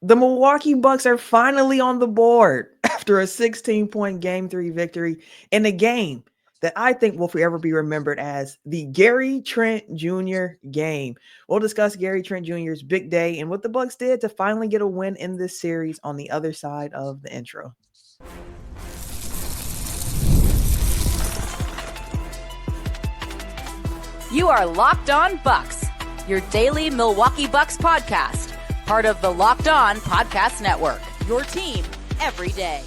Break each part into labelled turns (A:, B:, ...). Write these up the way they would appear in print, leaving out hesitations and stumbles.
A: The Milwaukee Bucks are finally on the board after a 16-point Game 3 victory in a game that I think will forever be remembered as the Gary Trent Jr. game. We'll discuss Gary Trent Jr.'s big day and what the Bucks did to finally get a win in this series on the other side of the intro.
B: You are Locked On Bucks, your daily Milwaukee Bucks podcast, part of the Locked On Podcast Network, your team every day.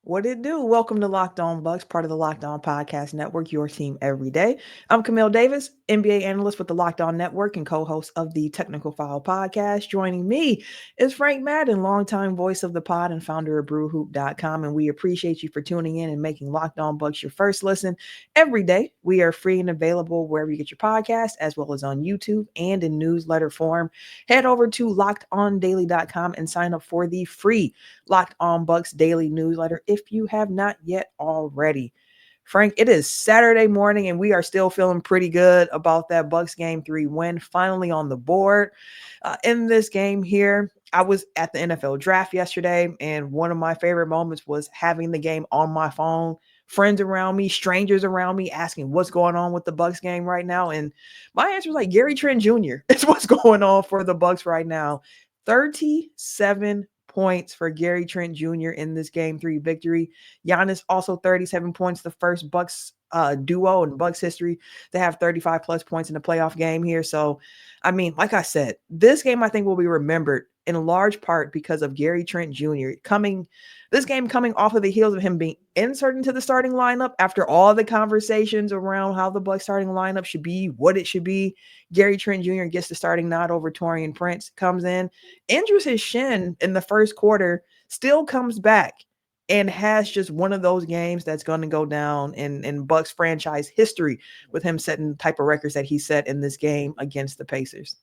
A: What it do? Welcome to Locked On Bucks, part of the Locked On Podcast Network, your team every day. I'm Camille Davis, NBA analyst with the Locked On Network and co-host of the Technical File podcast. Joining me is Frank Madden, longtime voice of the pod and founder of brewhoop.com. And we appreciate you for tuning in and making Locked On Bucks your first listen every day. We are free and available wherever you get your podcast, as well as on YouTube and in newsletter form. Head over to lockedondaily.com and sign up for the free Locked On Bucks daily newsletter if you have not yet already. Frank, it is Saturday morning and we are still feeling pretty good about that Bucks Game 3 win, finally on the board. In this game here, I was at the NFL draft yesterday, and one of my favorite moments was having the game on my phone, friends around me, strangers around me asking what's going on with the Bucks game right now. And my answer was like Gary Trent Jr. is what's going on for the Bucks right now. 37 points for Gary Trent Jr. in this Game 3 victory. Giannis also 37 points, the first Bucks duo in Bucks history to have 35 plus points in the playoff game here. So, I mean, like I said, this game I think will be remembered in large part because of Gary Trent Jr. coming off of the heels of him being inserted into the starting lineup after all the conversations around how the Bucks starting lineup should be, what it should be. Gary Trent Jr. gets the starting nod over Taurean Prince, comes in, injures his shin in the first quarter, still comes back and has just one of those games that's going to go down in Bucks franchise history with him setting the type of records that he set in this game against the Pacers.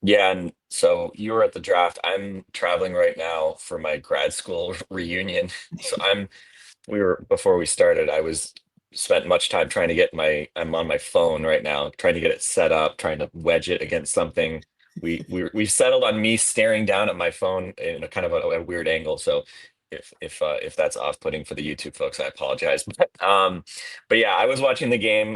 C: Yeah, and so you were at the draft. I'm traveling right now for my grad school reunion. So we were before we started, I was spent much time trying to get I'm on my phone right now, trying to get it set up, trying to wedge it against something. We settled on me staring down at my phone in a kind of a weird angle. So if that's off-putting for the YouTube folks, I apologize. But yeah, I was watching the game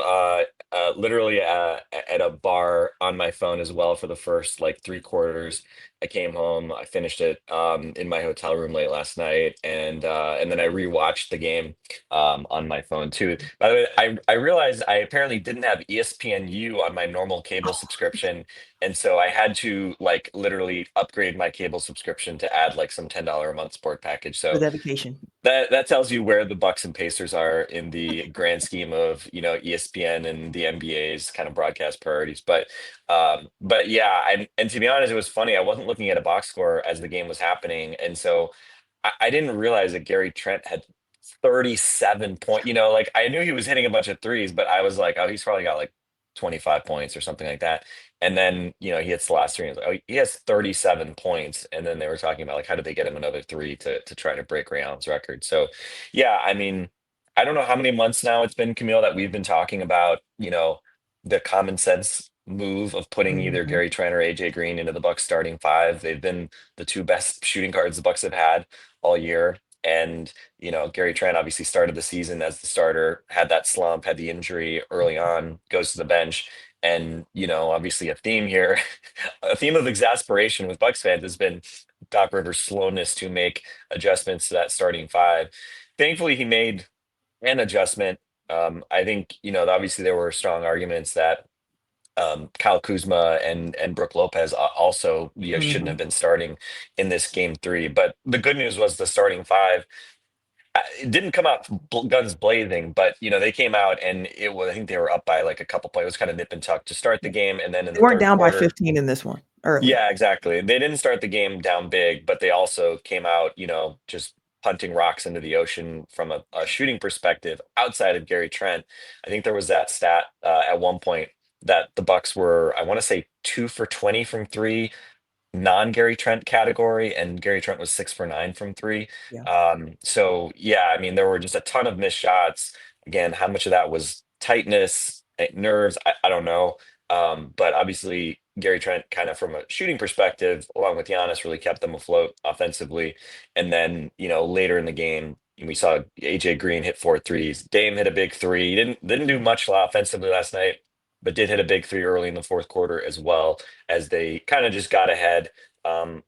C: literally at a bar on my phone as well for the first like three quarters. I came home, I finished it in my hotel room late last night, and then I rewatched the game on my phone too. By the way, I realized I apparently didn't have ESPNU on my normal cable subscription, and so I had to like literally upgrade my cable subscription to add like some $10 a month sport package.
A: The
C: So
A: dedication.
C: that tells you where the Bucks and Pacers are in the grand scheme of ESPN and the NBA's kind of broadcast priorities. But yeah, and to be honest, it was funny. I wasn't looking at a box score as the game was happening, and so I didn't realize that Gary Trent had 37 point. Like I knew he was hitting a bunch of threes, but I was like, oh, he's probably got like 25 points or something like that. And then, he hits the last three. And I was like, oh, he has 37 points. And then they were talking about like, how did they get him another three to try to break Ray Allen's record? So, yeah, I mean, I don't know how many months now it's been, Camille, that we've been talking about, the common sense move of putting either
A: Mhm.
C: Gary Trent or AJ Green into the Bucks starting five. They've been the two best shooting guards the Bucks have had all year. And, Gary Trent obviously started the season as the starter, had that slump, had the injury early on, goes to the bench. And, obviously a theme here, a theme of exasperation with Bucks fans has been Doc Rivers' slowness to make adjustments to that starting five. Thankfully, he made an adjustment. I think, obviously there were strong arguments that Kyle Kuzma and Brooke Lopez also shouldn't have
A: Mhm.
C: been starting in this game three. But the good news was the starting five it didn't come out guns blazing, but they came out and it was I think they were up by like a couple plays. It was kind of nip and tuck to start the game, and then in
A: They
C: the
A: weren't
C: third
A: down by
C: quarter,
A: 15 in this one early.
C: yeah, exactly. They didn't start the game down big, but they also came out, just punting rocks into the ocean from a shooting perspective outside of Gary Trent. I think there was that stat at one point that the Bucks were, I want to say, 2 for 20 from three, non-Gary Trent category, and Gary Trent was 6 for 9 from three.
A: Yeah.
C: So yeah, I mean, there were just a ton of missed shots. Again, how much of that was tightness, nerves? I don't know. But obviously, Gary Trent, kind of from a shooting perspective, along with Giannis, really kept them afloat offensively. And then, later in the game, we saw AJ Green hit 4 threes. Dame hit a big three. He didn't do much offensively last night, but did hit a big three early in the fourth quarter as well, as they kind of just got ahead,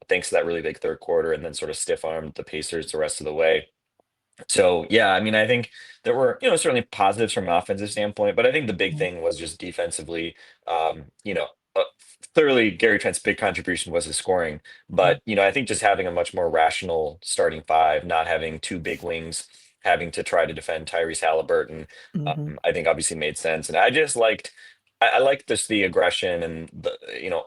C: thanks to that really big third quarter, and then sort of stiff armed the Pacers the rest of the way. So yeah, I mean, I think there were, certainly positives from an offensive standpoint, but I think the big
A: Mhm,
C: thing was just defensively. Um, you know, uh, Clearly Gary Trent's big contribution was his scoring,
A: mhm,
C: but I think just having a much more rational starting five, not having two big wings, having to try to defend Tyrese Halliburton,
A: mhm,
C: I think obviously made sense, and I just liked. I liked just the aggression and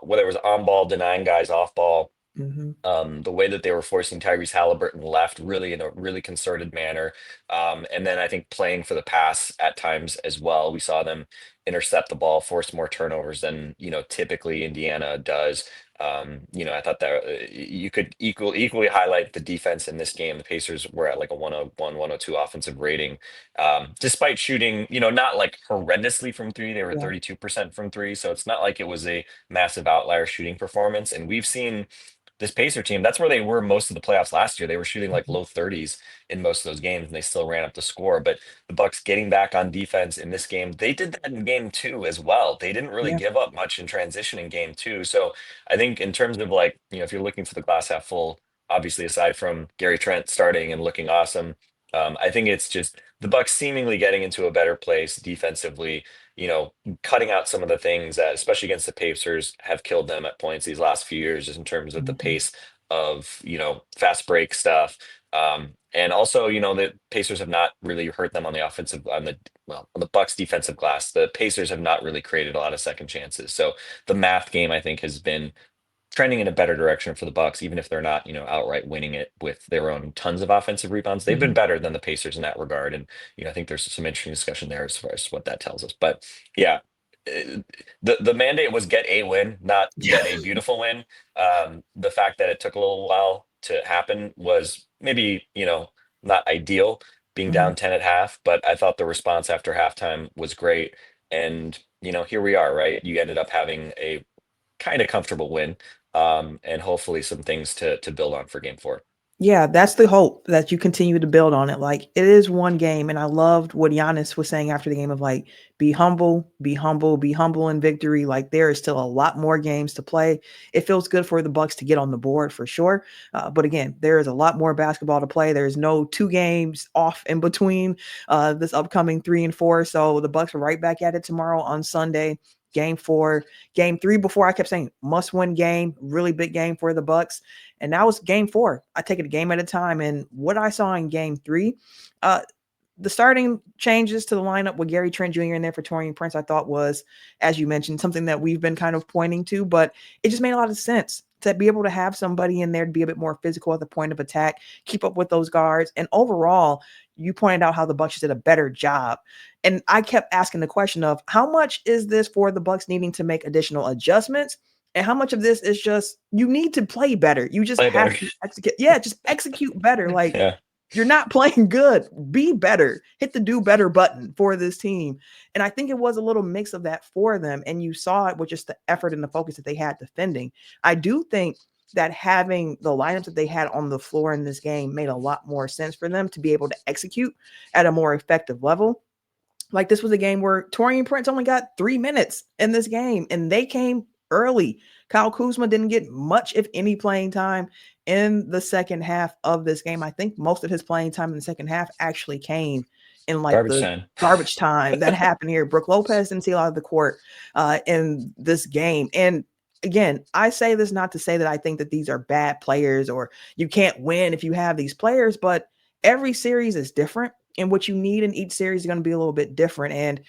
C: whether it was on ball denying guys off ball,
A: mhm.
C: the way that they were forcing Tyrese Halliburton left really in a really concerted manner. And then I think playing for the pass at times as well. We saw them intercept the ball, force more turnovers than, typically Indiana does. I thought that you could equally highlight the defense in this game. The Pacers were at like a 101, 102 offensive rating, despite shooting, not like horrendously from three. They were
A: Yeah.
C: 32% from three. So it's not like it was a massive outlier shooting performance. And we've seen this Pacer team, that's where they were most of the playoffs last year. They were shooting like
A: Mhm.
C: low 30s in most of those games, and they still ran up the score. But the Bucks getting back on defense in this game, they did that in game two as well. They didn't really
A: Yeah.
C: give up much in transition in game two. So I think in terms of like, if you're looking for the glass half full, obviously aside from Gary Trent starting and looking awesome, I think it's just the Bucks seemingly getting into a better place defensively. Cutting out some of the things that, especially against the Pacers, have killed them at points these last few years, just in terms of the
A: Mhm.
C: pace of, fast break stuff. And also, the Pacers have not really hurt them on the offensive, on the Bucks defensive glass. The Pacers have not really created a lot of second chances. So the math game, I think, has been trending in a better direction for the Bucks, even if they're not, outright winning it with their own tons of offensive rebounds. They've been
A: Mhm.
C: better than the Pacers in that regard, and I think there's some interesting discussion there as far as what that tells us. But yeah, the mandate was get a win, not
A: Yeah.
C: get a beautiful win. The fact that it took a little while to happen was maybe not ideal, being
A: Mhm.
C: down 10 at half, but I thought the response after halftime was great. And here we are, right? You ended up having a kind of comfortable win, and hopefully some things to build on for game four.
A: Yeah, that's the hope that you continue to build on it. Like it is one game, and I loved what Giannis was saying after the game of like, be humble, be humble, be humble in victory. Like there is still a lot more games to play. It feels good for the Bucks to get on the board for sure, but again, there is a lot more basketball to play. There is no 2 games off in between this upcoming 3 and 4. So the Bucks are right back at it tomorrow on Sunday. Game 4, game 3. Before I kept saying must win game, really big game for the Bucks. And now it's game 4. I take it a game at a time. And what I saw in game 3, uh, the starting changes to the lineup with Gary Trent Jr. in there for Torian Prince, I thought was, as you mentioned, something that we've been kind of pointing to, but it just made a lot of sense to be able to have somebody in there to be a bit more physical at the point of attack, keep up with those guards. And overall, you pointed out how the Bucks did a better job. And I kept asking the question of how much is this for the Bucks needing to make additional adjustments? And how much of this is just you need to play better? You just
C: Play
A: have
C: better.
A: to execute. Yeah, just execute better. Like
C: Yeah.
A: you're not playing good. Be better. Hit the do better button for this team. And I think it was a little mix of that for them. And you saw it with just the effort and the focus that they had defending. I do think that having the lineups that they had on the floor in this game made a lot more sense for them to be able to execute at a more effective level. Like this was a game where Torian Prince only got 3 minutes in this game, and they came early. Kyle Kuzma didn't get much, if any, playing time in the second half of this game. I think most of his playing time in the second half actually came in like
C: Garbage
A: the
C: time.
A: garbage time that happened here. Brooke Lopez didn't see a lot of the court in this game. And again, I say this not to say that I think that these are bad players or you can't win if you have these players, but every series is different. And what you need in each series is going to be a little bit different. And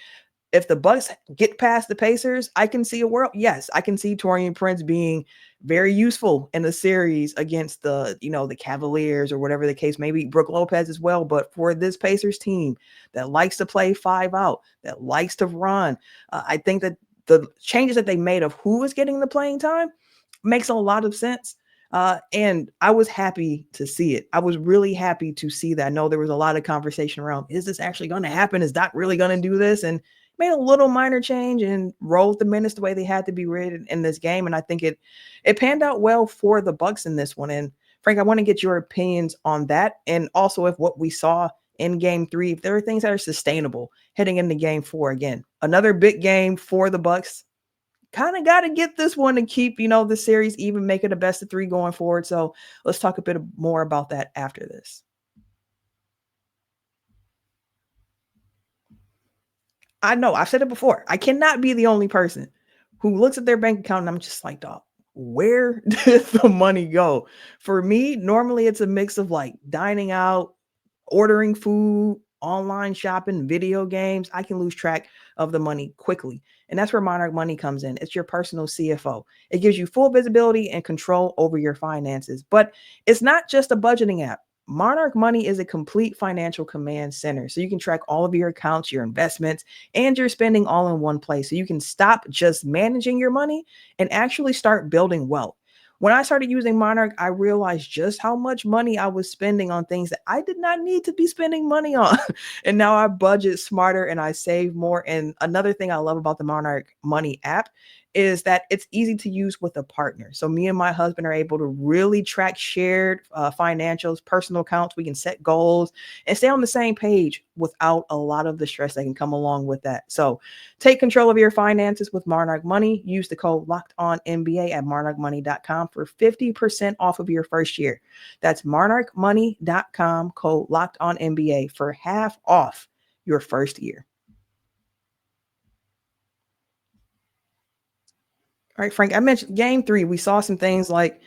A: if the Bucks get past the Pacers, I can see a world. Yes, I can see Torian Prince being very useful in the series against the Cavaliers or whatever the case may be. Brooke Lopez as well. But for this Pacers team that likes to play 5 out, that likes to run, I think that the changes that they made of who is getting the playing time makes a lot of sense. And I was happy to see it. I was really happy to see that. I know there was a lot of conversation around, is this actually going to happen? Is Doc really going to do this? And made a little minor change and rolled the minutes the way they had to be read in this game. And I think it panned out well for the Bucks in this one. And Frank, I want to get your opinions on that. And also if what we saw in game 3, if there are things that are sustainable heading into game 4 again. Another big game for the Bucks. Kind of got to get this one to keep, the series even, make it a best of 3 going forward. So let's talk a bit more about that after this. I know I've said it before. I cannot be the only person who looks at their bank account and I'm just like, dog, where did the money go? For me, normally it's a mix of like dining out, ordering food, online shopping, video games. I can lose track of the money quickly. And that's where Monarch Money comes in. It's your personal CFO. It gives you full visibility and control over your finances. But it's not just a budgeting app. Monarch Money is a complete financial command center. So you can track all of your accounts, your investments, and your spending all in one place. So you can stop just managing your money and actually start building wealth. When I started using Monarch, I realized just how much money I was spending on things that I did not need to be spending money on. And now I budget smarter and I save more. And another thing I love about the Monarch Money app is that it's easy to use with a partner. So me and my husband are able to really track shared financials, personal accounts. We can set goals and stay on the same page without a lot of the stress that can come along with that. So take control of your finances with Monarch Money. Use the code LOCKEDONNBA at monarchmoney.com for 50% off of your first year. That's monarchmoney.com, code LOCKEDONNBA for half off your first year. All right, Frank, I mentioned game 3. We saw some things like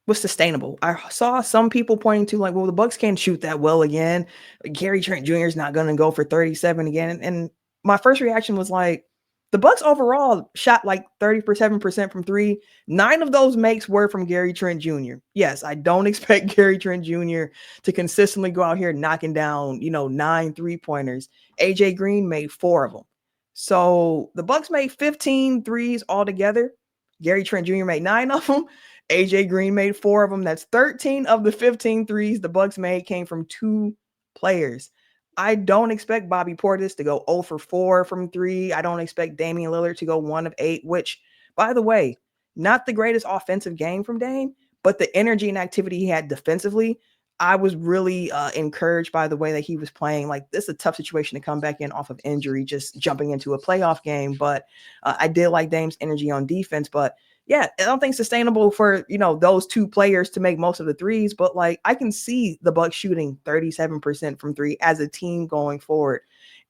A: was sustainable. I saw some people pointing to like, well, the Bucks can't shoot that well again. Gary Trent Jr. is not going to go for 37 again. And my first reaction was like, the Bucks overall shot like 37% from 3. 9 of those makes were from Gary Trent Jr. Yes, I don't expect Gary Trent Jr. to consistently go out here knocking down, 9 3-pointers. AJ Green made 4 of them. So the Bucks made 15 threes altogether. Gary Trent Jr. made 9 of them. AJ Green made 4 of them. That's 13 of the 15 threes the Bucks made came from 2 players. I don't expect Bobby Portis to go 0 for 4 from 3. I don't expect Damian Lillard to go 1 of 8, which, by the way, not the greatest offensive game from Dame, but the energy and activity he had defensively, I was really encouraged by the way that he was playing. Like, this is a tough situation to come back in off of injury, just jumping into a playoff game. But I did like Dame's energy on defense. But yeah, I don't think it's sustainable for, those 2 players to make most of the threes. But like, I can see the Bucks shooting 37% from 3 as a team going forward.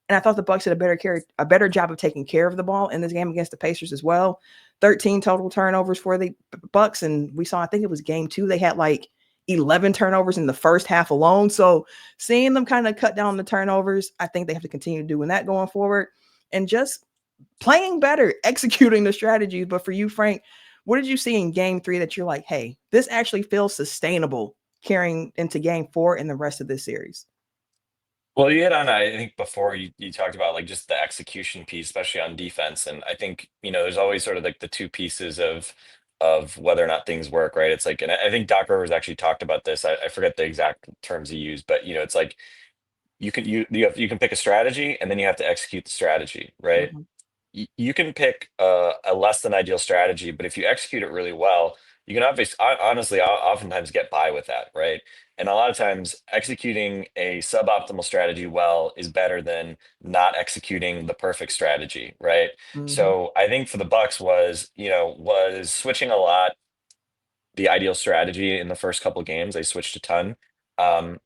A: And I thought the Bucks did a better job of taking care of the ball in this game against the Pacers as well. 13 total turnovers for the Bucks. And we saw, I think it was game 2, they had like 11 turnovers in the first half alone. So seeing them kind of cut down the turnovers, I think they have to continue doing that going forward and just playing better, executing the strategies. But for you, Frank, what did you see in game 3 that you're like, hey, this actually feels sustainable carrying into game 4 and the rest of this series?
C: Well, you hit on, I think before you talked about like just the execution piece, especially on defense. And I think, there's always sort of like the 2 pieces of whether or not things work, right? It's like, and I think Doc Rivers actually talked about this. I forget the exact terms he used, but it's like you can pick a strategy and then you have to execute the strategy, right?
A: Mhm.
C: You can pick a less than ideal strategy, but if you execute it really well, you can obviously, honestly, oftentimes get by with that, right? And a lot of times, executing a suboptimal strategy well is better than not executing the perfect strategy, right?
A: Mhm.
C: So I think for the Bucks was switching a lot the ideal strategy in the first couple games. They switched a ton. Um,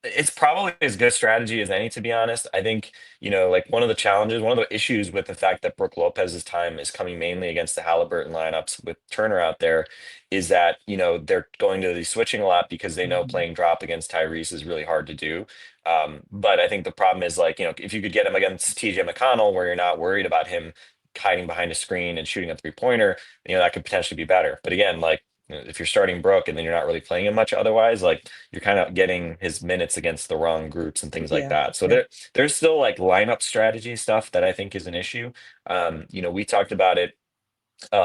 C: it's probably as good a strategy as any, to be honest. I think, like one of the issues with the fact that Brooke Lopez's time is coming mainly against the Halliburton lineups with Turner out there is that, they're going to be switching a lot because they know
A: Mhm.
C: playing drop against Tyrese is really hard to do. But I think the problem is like, if you could get him against TJ McConnell where you're not worried about him hiding behind a screen and shooting a 3-pointer, that could potentially be better. But again, like, if you're starting Brooke and then you're not really playing him much otherwise, like you're kind of getting his minutes against the wrong groups and things like
A: Yeah.
C: that. So
A: Yeah.
C: there's still like lineup strategy stuff that I think is an issue. We talked about it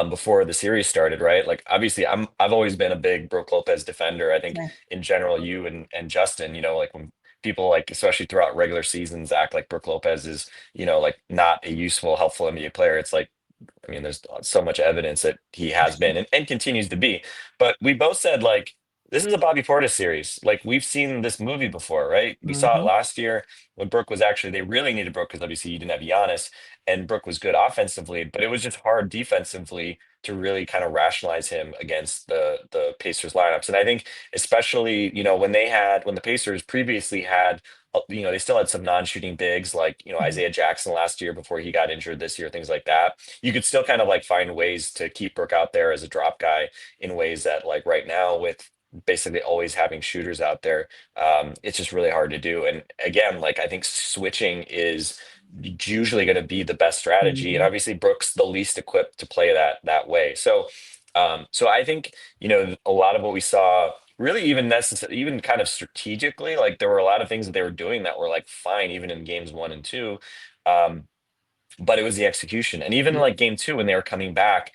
C: before the series started, right? Like obviously I've always been a big Brooke Lopez defender. I think
A: Same.
C: in general, you and Justin, like when people like, especially throughout regular seasons, act like Brooke Lopez is, like not a useful, helpful NBA player. It's like, I mean, there's so much evidence that he has been and continues to be. But we both said, like, this is a Bobby Portis series. Like, we've seen this movie before, right? We saw it
A: Mm-hmm.
C: last year when Brooke was actually, they really needed Brooke because obviously you didn't have Giannis, and Brooke was good offensively, but it was just hard defensively to really kind of rationalize him against the Pacers lineups. And I think especially, when the Pacers previously had, they still had some non-shooting bigs like, Isaiah Jackson last year before he got injured this year, things like that. You could still kind of like find ways to keep Brooke out there as a drop guy in ways that, like, right now with basically always having shooters out there, it's just really hard to do. And again, like, I think switching is usually going to be the best strategy, and
A: Mm-hmm.
C: obviously Brooks the least equipped to play that way. So I think, a lot of what we saw really, even necessary, even kind of strategically, like, there were a lot of things that they were doing that were like fine even in games 1 and 2. um but it was the execution. And even
A: Yep.
C: like game 2 when they were coming back,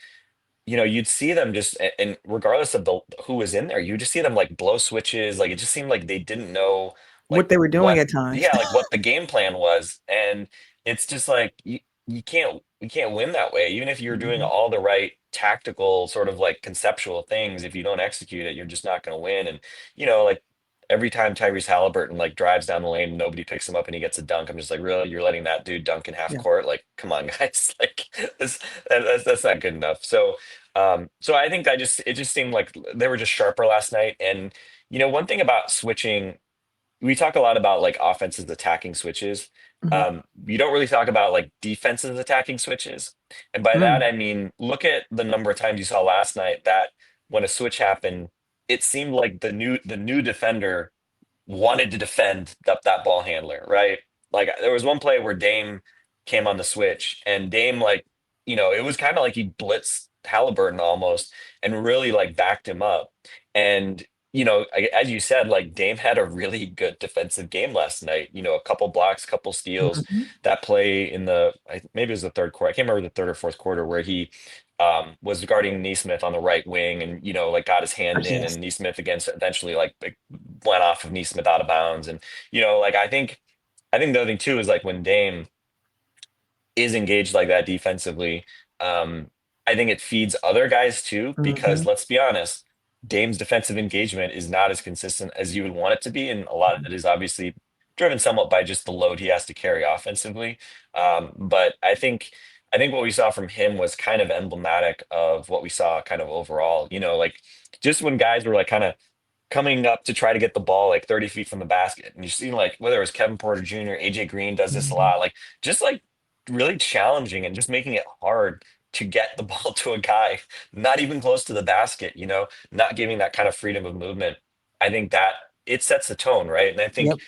C: you'd see them just, and regardless of who was in there, you just see them like blow switches. Like, it just seemed like they didn't know like
A: What they were doing
C: what,
A: at times.
C: yeah, like what the game plan was. And it's just like you can't win that way. Even if you're doing
A: Mm-hmm.
C: all the right tactical sort of like conceptual things, if you don't execute it, you're just not going to win. And like every time Tyrese Halliburton like drives down the lane, nobody picks him up and he gets a dunk. I'm just like, really, you're letting that dude dunk in half
A: Yeah.
C: court? Like, come on, guys. Like, this, that's not good enough. So I think it just seemed like they were just sharper last night. And one thing about switching, we talk a lot about like offenses attacking switches.
A: Mm-hmm.
C: You don't really talk about like defenses attacking switches. And by that,
A: Mm.
C: I mean, look at the number of times you saw last night that when a switch happened, it seemed like the new defender wanted to defend that ball handler, right? Like, there was one play where Dame came on the switch, and Dame, like, it was kind of like he blitzed Halliburton almost and really like backed him up. And as you said, like, Dame had a really good defensive game last night. A couple blocks, couple steals.
A: Mm-hmm.
C: That play in maybe it was the third quarter. I can't remember the third or fourth quarter where he was guarding Neesmith on the right wing, and like got his hand in,
A: Yes.
C: and Neesmith against eventually like went off of Neesmith out of bounds. And like, I think the other thing too is like when Dame is engaged like that defensively, um, I think it feeds other guys too,
A: Mm-hmm.
C: because let's be honest, Dame's defensive engagement is not as consistent as you would want it to be. And a lot of it is obviously driven somewhat by just the load he has to carry offensively. But I think what we saw from him was kind of emblematic of what we saw kind of overall, like, just when guys were like kind of coming up to try to get the ball like 30 feet from the basket. And you see, like, whether it was Kevin Porter Jr., AJ Green does this a
A: Mm-hmm.
C: lot, like, just like really challenging and just making it hard to get the ball to a guy not even close to the basket, not giving that kind of freedom of movement. I think that it sets the tone, right? And I think,
A: Yep.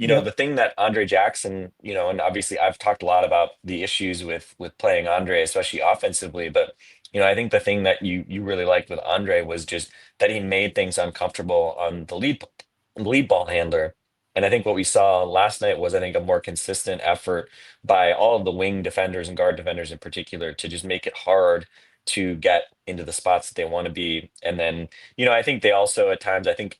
A: Yep.
C: the thing that Andre Jackson, and obviously I've talked a lot about the issues with playing Andre, especially offensively, but I think the thing that you really liked with Andre was just that he made things uncomfortable on the lead ball handler. And I think what we saw last night was, I think, a more consistent effort by all of the wing defenders and guard defenders in particular to just make it hard to get into the spots that they want to be. And then, I think they also at times, I think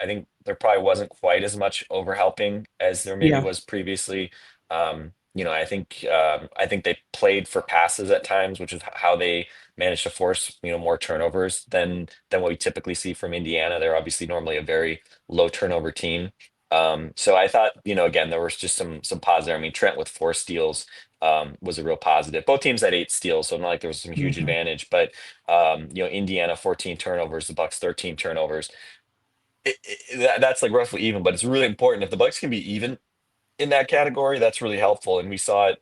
C: there probably wasn't quite as much overhelping as there maybe
A: Yeah.
C: was previously. I think they played for passes at times, which is how they managed to force, more turnovers than what we typically see from Indiana. They're obviously normally a very low turnover team. So I thought, again, there was just some positive. I mean, Trent with 4 steals was a real positive. Both teams had 8 steals, so not like there was some huge
A: Mm-hmm.
C: advantage. But Indiana 14 turnovers, the Bucks 13 turnovers. That's like roughly even, but it's really important if the Bucks can be even in that category. That's really helpful, and we saw it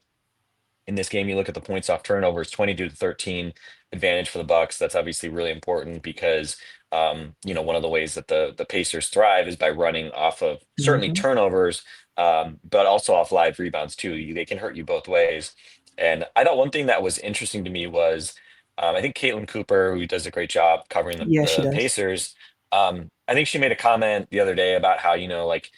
C: in this game. You look at the points off turnovers, 22-13 advantage for the Bucks. That's obviously really important because one of the ways that the Pacers thrive is by running off of certainly
A: Mm-hmm.
C: turnovers, but also off live rebounds too. They can hurt you both ways. And I thought one thing that was interesting to me was, I think Caitlin Cooper, who does a great job covering the,
A: Yes, she
C: the
A: does.
C: Pacers. I think she made a comment the other day about how, like,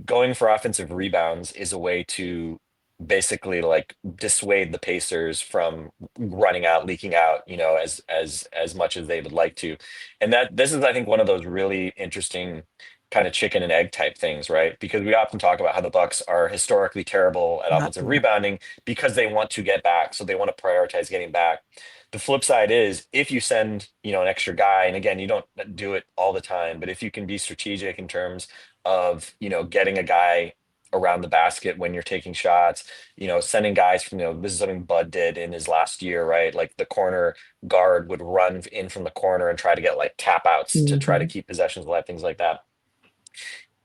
C: going for offensive rebounds is a way to basically like dissuade the Pacers from running out, leaking out, as much as they would like to. And that this is, I think, one of those really interesting kind of chicken and egg type things, right? Because we often talk about how the Bucks are historically terrible at
A: Not
C: offensive
A: to.
C: rebounding because they want to get back, so they want to prioritize getting back. The flip side is if you send, an extra guy, and again, you don't do it all the time, but if you can be strategic in terms of, getting a guy around the basket when you're taking shots, sending guys from, this is something Bud did in his last year, right? Like the corner guard would run in from the corner and try to get like tap outs to try to
A: Hmm.
C: keep possessions alive, things like that.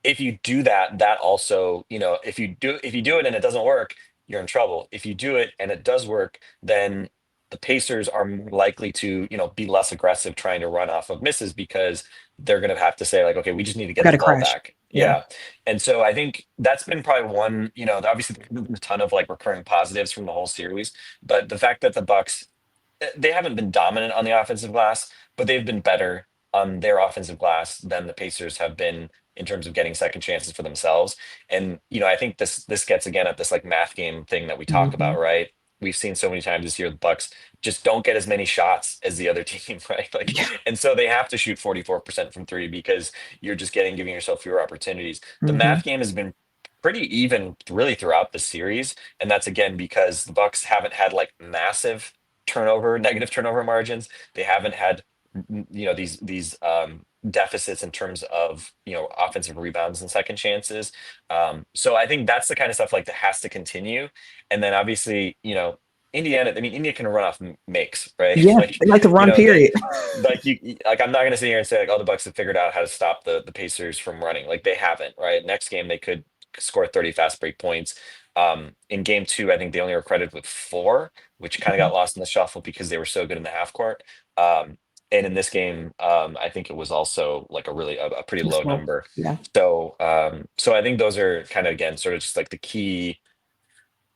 C: If you do that, that also, if you do it and it doesn't work, you're in trouble. If you do it and it does work, then the Pacers are more likely to, be less aggressive trying to run off of misses because they're going to have to say like, okay, we just need to
A: I
C: get
A: got
C: the
A: to
C: ball
A: crash.
C: back.
A: Yeah.
C: Yeah. And so I think that's been probably one, obviously there's been a ton of like recurring positives from the whole series, but the fact that the Bucks, they haven't been dominant on the offensive glass, but they've been better on their offensive glass than the Pacers have been in terms of getting second chances for themselves. And I think this gets again at this like math game thing that we talk
A: Hmm.
C: about, right? We've seen so many times this year the Bucks just don't get as many shots as the other team, right? Like,
A: Yeah.
C: and so they have to shoot 44% from three because you're just giving yourself fewer opportunities. The
A: Hmm.
C: math game has been pretty even really throughout the series, and that's again because the Bucks haven't had like massive negative turnover margins. They haven't had these deficits in terms of offensive rebounds and second chances. So I think that's the kind of stuff like that has to continue. And then obviously, Indiana, I mean, India can run off makes, right?
A: Yeah.
C: Like,
A: They like to run,
C: they
A: period.
C: like like I'm not gonna sit here and say like, oh, the Bucks have figured out how to stop the Pacers from running. Like they haven't, right? Next game they could score 30 fast break points. In game two, I think they only were credited with four, which kind of got lost in the shuffle because they were so good in the half court. And in this game, I think it was also like a pretty
A: Too
C: low
A: slow.
C: number.
A: Yeah.
C: So I think those are kind of again sort of just like the key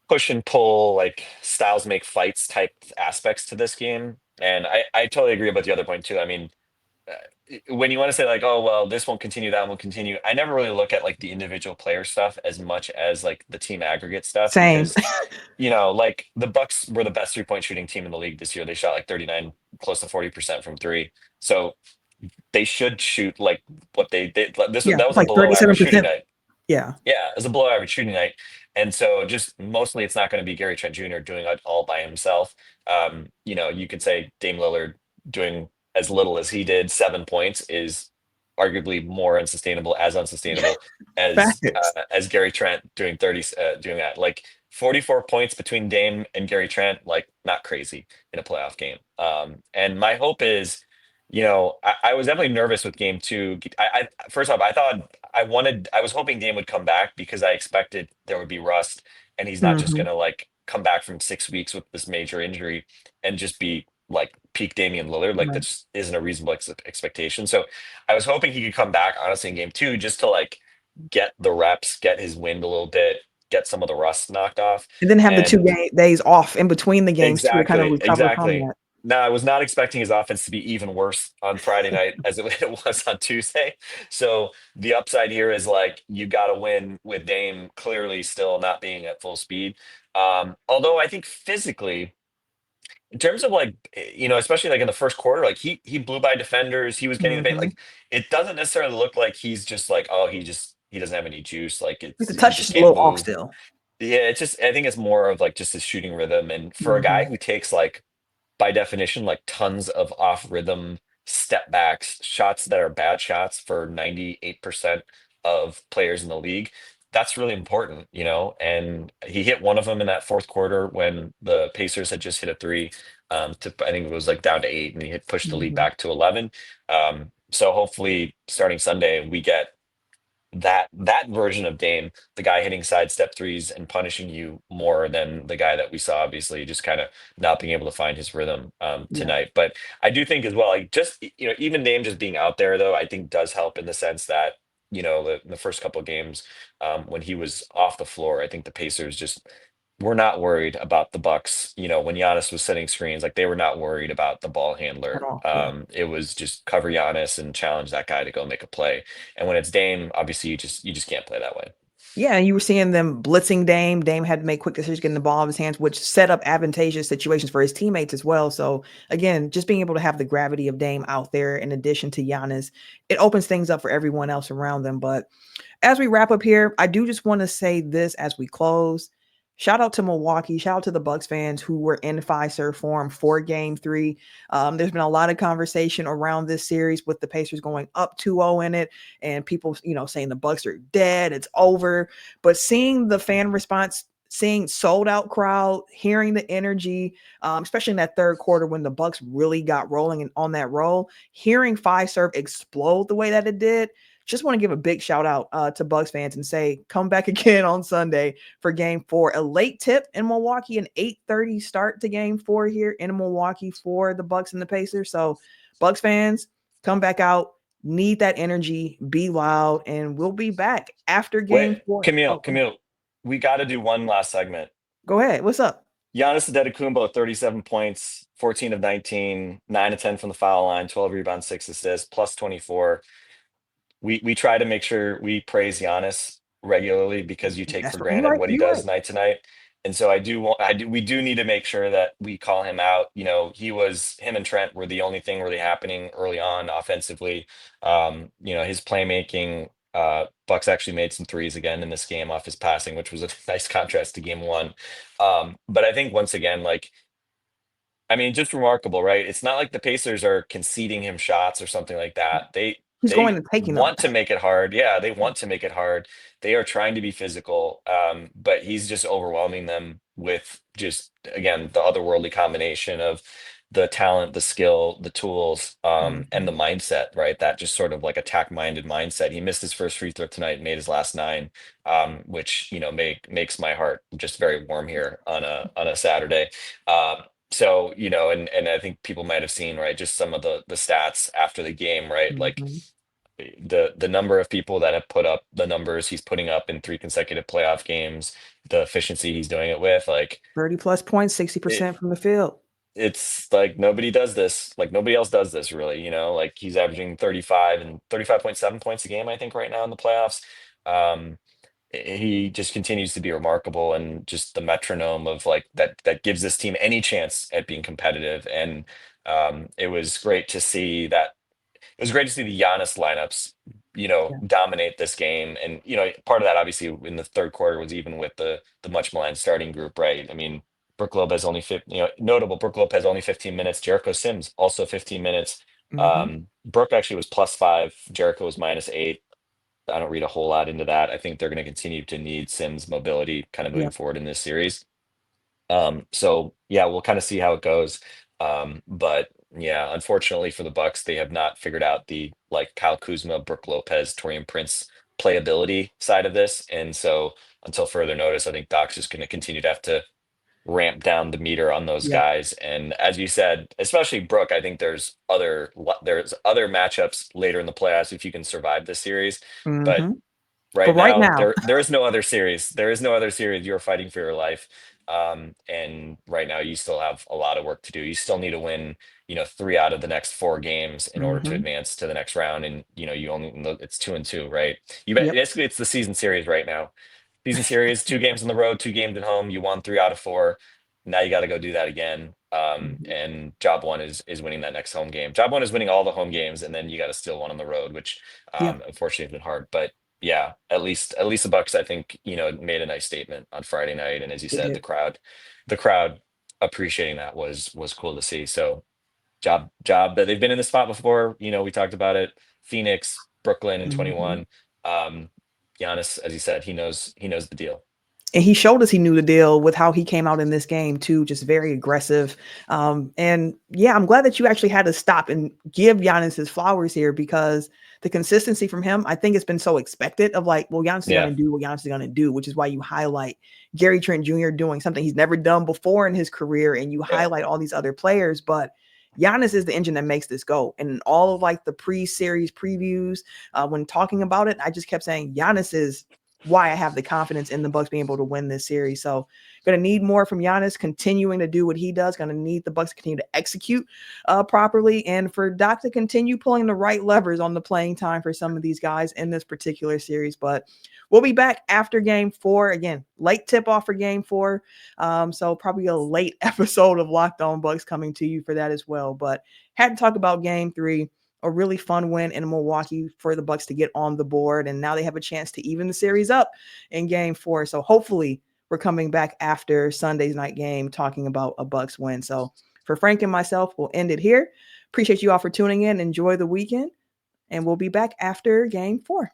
C: push and pull, like styles make fights type aspects to this game. And I totally agree about the other point too. I mean, when you want to say like, oh well, this won't continue, that won't continue. I never really look at like the individual player stuff as much as like the team aggregate stuff
A: Same.
C: because like the Bucks were the best 3-point shooting team in the league this year. They shot like 39, close to 40% from three. So they should shoot like what they did.
A: Yeah.
C: That
A: It's
C: was a
A: like
C: below average shooting
A: 37%.
C: night.
A: Yeah.
C: Yeah, it was a below average shooting night. And so just mostly it's not going to be Gary Trent Jr. doing it all by himself. You could say Dame Lillard doing as little as he did, 7 points, is arguably more unsustainable
A: Facts.
C: as Gary Trent doing 30 doing that. Like 44 points between Dame and Gary Trent, like not crazy in a playoff game. And my hope is, I was definitely nervous with game two. First off, I was hoping Dame would come back because I expected there would be rust and he's not just
A: Hmm.
C: gonna like come back from 6 weeks with this major injury and just be like peak Damian Lillard. Like that
A: Right.
C: just isn't a reasonable expectation. So I was hoping he could come back honestly in game two just to like get the reps, get his wind a little bit, get some of the rust knocked off.
A: And then have the
C: And
A: days off in between the games too to kind of
C: exactly,
A: recover from
C: exactly.
A: that.
C: Now, I was not expecting his offense to be even worse on Friday night as it was on Tuesday. So the upside here is like you got to win with Dame clearly still not being at full speed. Although I think physically, in terms of like especially like in the first quarter, like he blew by defenders. He was getting the bait.
A: Hmm.
C: Like it doesn't necessarily look like he's just like he doesn't have any juice. Like
A: Like
C: it's
A: the
C: he
A: touch
C: just
A: is a
C: can't
A: little off
C: move.
A: still.
C: Yeah, it's just I think it's more of like just his shooting rhythm. And for a guy
A: Hmm.
C: who takes like by definition, like tons of off rhythm step backs, shots that are bad shots for 98% of players in the league. That's really important, And he hit one of them in that fourth quarter when the Pacers had just hit a three. I think it was like down to eight, and he had pushed the lead
A: Hmm.
C: back to 11. So hopefully, starting Sunday, we get that version of Dame, the guy hitting sidestep threes and punishing you more than the guy that we saw, obviously, just kind of not being able to find his rhythm
A: Yeah.
C: tonight. But I do think as well, like just even Dame just being out there though, I think does help in the sense that the first couple of games when he was off the floor, I think the Pacers just were not worried about the Bucks. When Giannis was setting screens, like they were not worried about the ball
A: At
C: handler.
A: all. Yeah.
C: It was just cover Giannis and challenge that guy to go make a play. And when it's Dame, obviously you just can't play that way.
A: Yeah, and you were seeing them blitzing Dame. Dame had to make quick decisions, getting the ball in his hands, which set up advantageous situations for his teammates as well. So again, just being able to have the gravity of Dame out there in addition to Giannis, it opens things up for everyone else around them. But as we wrap up here, I do just want to say this as we close. Shout out to Milwaukee. Shout out to the Bucks fans who were in Fiserv Forum for Game 3. There's been a lot of conversation around this series with the Pacers going up 2-0 in it, and people, saying the Bucks are dead, it's over. But seeing the fan response, seeing sold out crowd, hearing the energy, especially in that third quarter when the Bucks really got rolling and on that roll, hearing Fiserv explode the way that it did. Just want to give a big shout out to Bucks fans and say, come back again on Sunday for Game 4. A late tip in Milwaukee, an 8:30 start to Game 4 here in Milwaukee for the Bucks and the Pacers. So, Bucks fans, come back out. Need that energy. Be loud, and we'll be back after
C: Wait,
A: Game 4.
C: Camille,
A: Oh,
C: Camille, we got to do one last segment.
A: go ahead. What's up?
C: Giannis Antetokounmpo, 37 points, 14 of 19, 9 of 10 from the foul line, 12 rebounds, 6 assists, plus 24. We try to make sure we praise Giannis regularly because you take for
A: That's right. You're
C: granted
A: right.
C: what he
A: You're
C: does
A: right.
C: night to night. And so we do need to make sure that we call him out. Him and Trent were the only thing really happening early on offensively. His playmaking, Bucks actually made some threes again in this game off his passing, which was a nice contrast to game one. But I think once again, just remarkable, right? It's not like the Pacers are conceding him shots or something like that.
A: He's going
C: They
A: and taking them.
C: want to make it hard. Yeah, they want to make it hard. They are trying to be physical, but he's just overwhelming them with just again the otherworldly combination of the talent, the skill, the tools, and the mindset, right? That just sort of like attack-minded mindset. He missed his first free throw tonight and made his last nine, which makes my heart just very warm here on a Saturday. And I think people might have seen, right, just some of the stats after the game, right? Like
A: Mhm.
C: the number of people that have put up the numbers he's putting up in 3 consecutive playoff games, the efficiency he's doing it with,
A: 30 plus points,
C: it,
A: 60% from the field.
C: it's like nobody does this, like nobody else does this really, like he's averaging 35 and 35.7 points a game, I think, right now in the playoffs. Um, he just continues to be remarkable and just the metronome of like that gives this team any chance at being competitive. And it was great to see that. It was great to see the Giannis lineups,
A: Yeah.
C: dominate this game. And part of that obviously in the third quarter was even with the much maligned starting group, right? I mean, Brook Lopez only notable. Brook Lopez only 15 minutes. Jericho Sims also 15 minutes.
A: Hmm.
C: Brook actually was +5. Jericho was -8. I don't read a whole lot into that. I think they're going to continue to need Sims mobility kind of moving
A: Yeah.
C: forward in this series. So yeah, we'll kind of see how it goes. But yeah, unfortunately for the Bucks, they have not figured out the like Kyle Kuzma, Brook Lopez, Torian Prince playability side of this. And so until further notice, I think Doc's just going to continue to have to ramp down the meter on those
A: Yeah.
C: guys. And as you said, especially Brook, I think there's other matchups later in the playoffs if you can survive this series. But
A: Hmm. But
C: right
A: right
C: now,
A: now,
C: there is no other series. There is no other series. You're fighting for your life. And right now you still have a lot of work to do. You still need to win, 3 out of the next 4 games in order to
A: hmm,
C: advance to the next round. And you only it's 2-2, right?
A: yep.
C: Basically it's the season series right now. Season series, 2 games on the road, 2 games at home. You won 3 out of 4. Now you got to go do that again.
A: Mhm.
C: And job one is winning that next home game. Job one is winning all the home games, and then you got to steal one on the road, which
A: Yeah,
C: unfortunately has been hard. But yeah, at least the Bucks, I think, made a nice statement on Friday night. And as you
A: they
C: said,
A: did.
C: the crowd appreciating that was cool to see. So job that they've been in this spot before. We talked about it. Phoenix, Brooklyn in
A: Mhm.
C: 21. Um, Giannis, as you said, he knows the deal.
A: And he showed us he knew the deal with how he came out in this game too, just very aggressive. And yeah, I'm glad that you actually had to stop and give Giannis his flowers here because the consistency from him, I think it's been so expected of like, well, Giannis is going
C: Yeah.
A: to do what Giannis is going to do, which is why you highlight Gary Trent Jr. doing something he's never done before in his career. And you
C: Yeah.
A: highlight all these other players, but Giannis is the engine that makes this go. And all of like the pre-series previews, when talking about it, I just kept saying Giannis is why I have the confidence in the Bucks being able to win this series. So going to need more from Giannis continuing to do what he does. Going to need the Bucks to continue to execute properly, and for Doc to continue pulling the right levers on the playing time for some of these guys in this particular series. But we'll be back after Game 4. Again, late tip-off for Game 4. So probably a late episode of Locked On Bucks coming to you for that as well. But had to talk about Game 3. A really fun win in Milwaukee for the Bucks to get on the board, and now they have a chance to even the series up in Game 4. So hopefully we're coming back after Sunday's night game talking about a Bucks win. So for Frank and myself, we'll end it here. Appreciate you all for tuning in. Enjoy the weekend, and we'll be back after Game 4.